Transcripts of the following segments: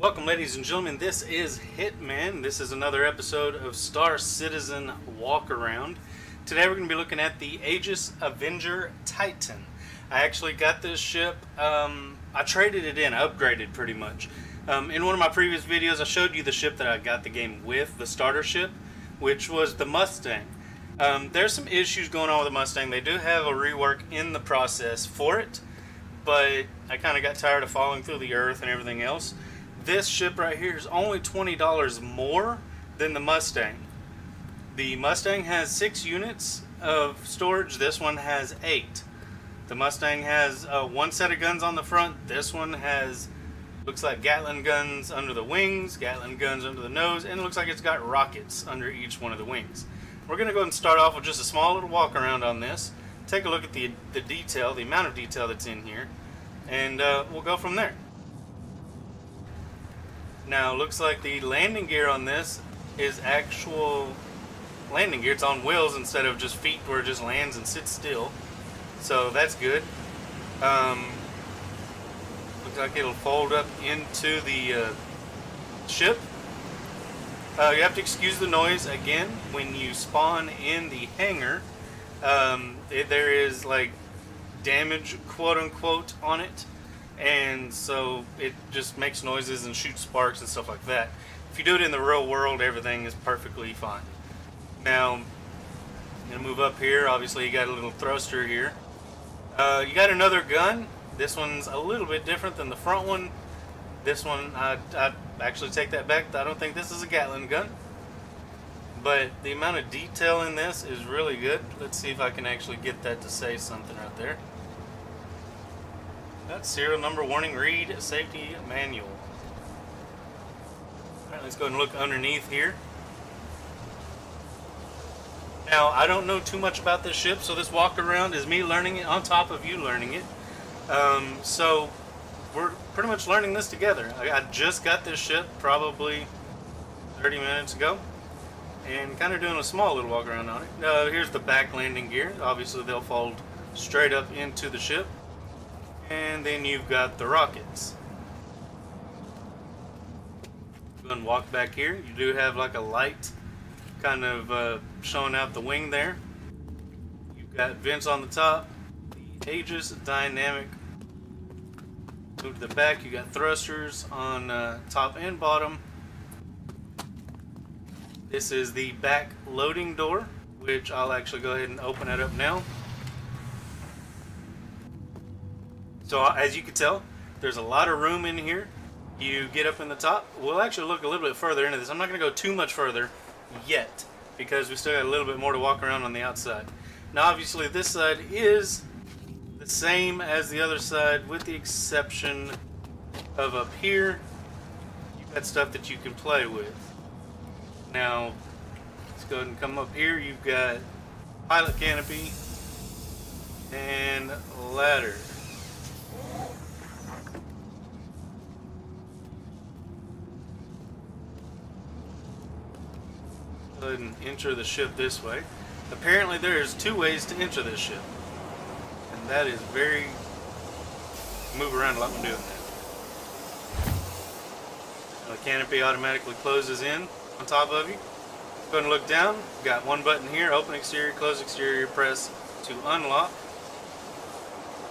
Welcome, ladies and gentlemen. This is Hitman. This is another episode of Star Citizen Walkaround. Today we're going to be looking at the Aegis Avenger Titan. I actually got this ship. I traded it in, upgraded pretty much. In one of my previous videos, I showed you the ship that I got the game with, the starter ship, which was the Mustang. There's some issues going on with the Mustang. They do have a rework in the process for it, but I kind of got tired of falling through the earth and everything else. This ship right here is only $20 more than the Mustang. The Mustang has 6 units of storage. This one has 8. The Mustang has one set of guns on the front. This one has, looks like Gatling guns under the wings, Gatling guns under the nose, and it looks like it's got rockets under each one of the wings. We're going to go ahead and start off with just a small little walk around on this. Take a look at the detail, the amount of detail that's in here, and we'll go from there. Now, looks like the landing gear on this is actual landing gear. It's on wheels instead of just feet where it just lands and sits still. So that's good. Looks like it'll fold up into the ship. You have to excuse the noise again when you spawn in the hangar. There is like damage, quote unquote, on it. And so it just makes noises and shoots sparks and stuff like that. If you do it in the real world, everything is perfectly fine. Now, I'm going to move up here. Obviously, you got a little thruster here. You got another gun. This one's a little bit different than the front one. This one, I'd actually take that back. I don't think this is a Gatling gun. But the amount of detail in this is really good. Let's see if I can actually get that to say something right there. That's serial number warning, read safety manual. Alright, let's go ahead and look underneath here. Now, I don't know too much about this ship, so this walk around is me learning it on top of you learning it. So, we're pretty much learning this together. I just got this ship probably 30 minutes ago, and kind of doing a small little walk around on it. Here's the back landing gear. Obviously, they'll fold straight up into the ship. And then you've got the rockets. Go and walk back here. You do have like a light kind of showing out the wing there. You've got vents on the top. The Aegis dynamic. Move to the back. You got thrusters on top and bottom. This is the back loading door, which I'll actually go ahead and open it up now. So as you can tell, there's a lot of room in here. You get up in the top. We'll actually look a little bit further into this. I'm not going to go too much further yet because we still got a little bit more to walk around on the outside. Now obviously this side is the same as the other side with the exception of up here. You've got stuff that you can play with. Now let's go ahead and come up here. You've got pilot canopy and ladder. Go ahead and enter the ship this way. Apparently there's 2 ways to enter this ship, and that is very move around a lot when doing that. The canopy automatically closes in on top of you. Go ahead and look down. You've got one button here, open exterior, close exterior, press to unlock.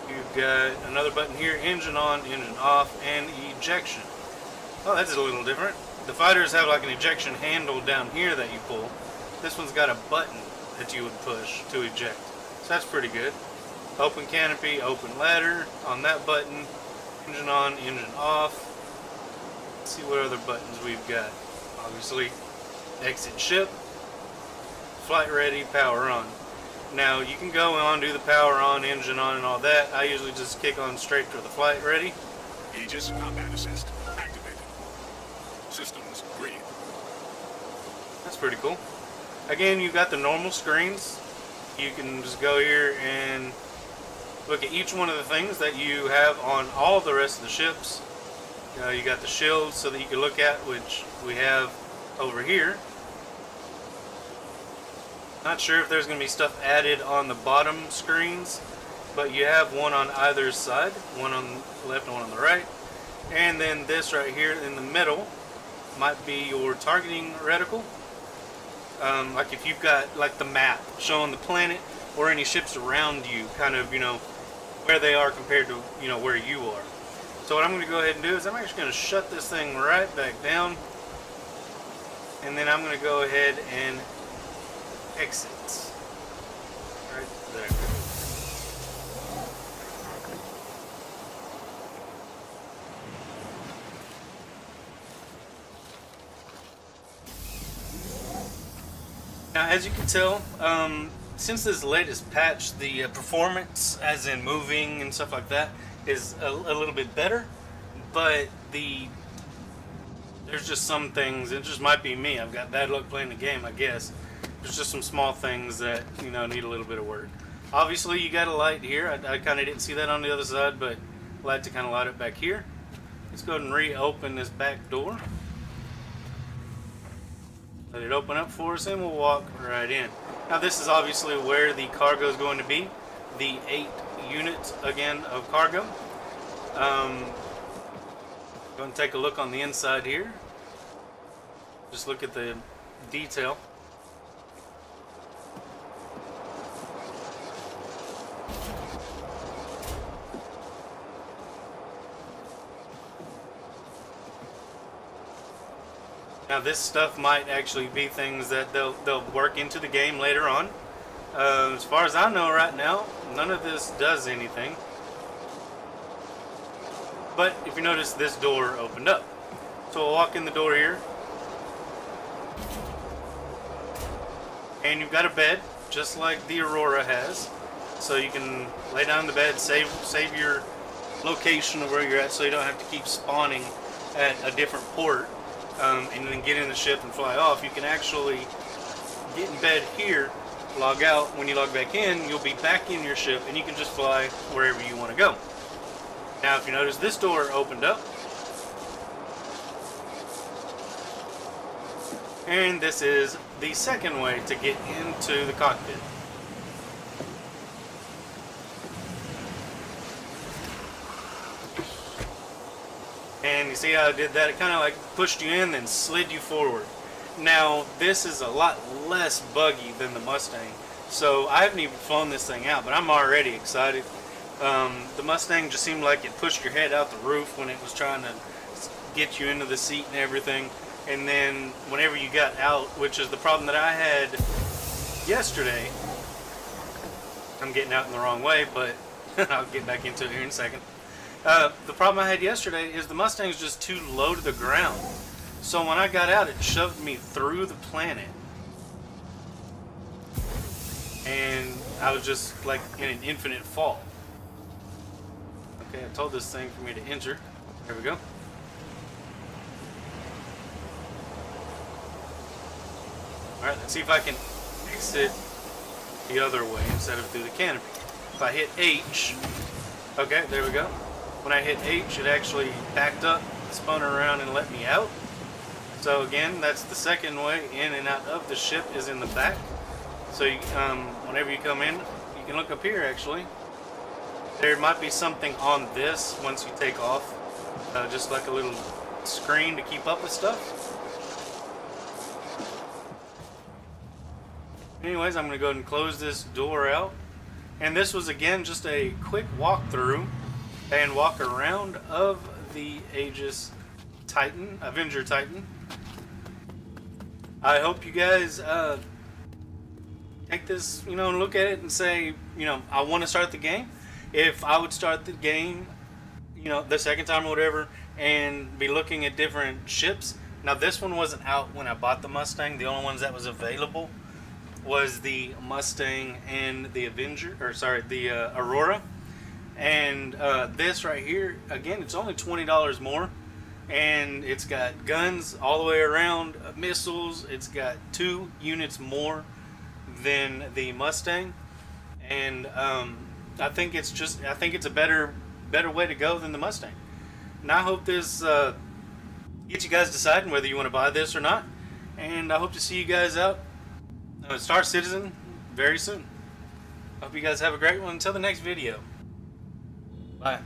You've got another button here, engine on, engine off, and ejection. Oh, that's a little different. The fighters have like an ejection handle down here that you pull. This one's got a button that you would push to eject. So that's pretty good. Open canopy, open ladder on that button. Engine on, engine off. Let's see what other buttons we've got. Obviously, exit ship, flight ready, power on. Now you can go on, do the power on, engine on, and all that. I usually just kick on straight to the flight ready. Aegis combat assist activated. Systems green. That's pretty cool. Again, you've got the normal screens. You can just go here and look at each one of the things that you have on all the rest of the ships. You got the shields so that you can look at, which we have over here. Not sure if there's going to be stuff added on the bottom screens, but you have one on either side, one on the left and one on the right. And then this right here in the middle might be your targeting reticle. Like if you've got like the map showing the planet or any ships around you, kind of, you know, where they are compared to, you know, where you are. So what I'm going to go ahead and do is I'm actually going to shut this thing right back down. And then I'm going to go ahead and exit. Right there. Now, as you can tell, since this latest patch, the performance, as in moving and stuff like that, is a little bit better. But there's just some things, it just might be me, I've got bad luck playing the game, I guess. There's just some small things that, you know, need a little bit of work. Obviously, you got a light here. I kind of didn't see that on the other side, but I like to kind of light it back here. Let's go ahead and reopen this back door. Let it open up for us and we'll walk right in. Now this is obviously where the cargo is going to be. The 8 units, again, of cargo. Go and take a look on the inside here. Just look at the detail. Now this stuff might actually be things that they'll work into the game later on. As far as I know right now, none of this does anything. But if you notice, this door opened up. So we'll walk in the door here. And you've got a bed, just like the Aurora has. So you can lay down in the bed, save your location of where you're at, so you don't have to keep spawning at a different port. And then get in the ship and fly off. You can actually get in bed here, log out. When you log back in, you'll be back in your ship and you can just fly wherever you want to go. Now if you notice, this door opened up. And this is the second way to get into the cockpit. And you see how I did that? It kind of like pushed you in, then slid you forward. Now, this is a lot less buggy than the Mustang. So, I haven't even flown this thing out, but I'm already excited. The Mustang just seemed like it pushed your head out the roof when it was trying to get you into the seat and everything. And then, whenever you got out, which is the problem that I had yesterday. I'm getting out in the wrong way, but I'll get back into it here in a second. The problem I had yesterday is the Mustang's just too low to the ground. So when I got out, it shoved me through the planet. And I was just like in an infinite fall. Okay, I told this thing for me to enter. There we go. Alright, let's see if I can exit the other way instead of through the canopy. If I hit H, okay, there we go. When I hit H, it actually backed up, spun around, and let me out. So again, that's the second way in and out of the ship, is in the back. So you, whenever you come in, you can look up here actually. There might be something on this once you take off. Just like a little screen to keep up with stuff. Anyways, I'm going to go ahead and close this door out. And this was again just a quick walkthrough and walk around of the Aegis Titan, Avenger Titan. I hope you guys take this, you know, and look at it and say, you know, I want to start the game. If I would start the game, you know, the second time or whatever, and be looking at different ships. Now this one wasn't out when I bought the Mustang. The only ones that was available was the Mustang and the Avenger, or sorry, the Aurora. And this right here, again, it's only $20 more, and it's got guns all the way around, missiles. It's got 2 units more than the Mustang, and I think it's a better way to go than the Mustang. And I hope this gets you guys deciding whether you want to buy this or not. And I hope to see you guys out Star Citizen very soon. Hope you guys have a great one. Until the next video. Bye.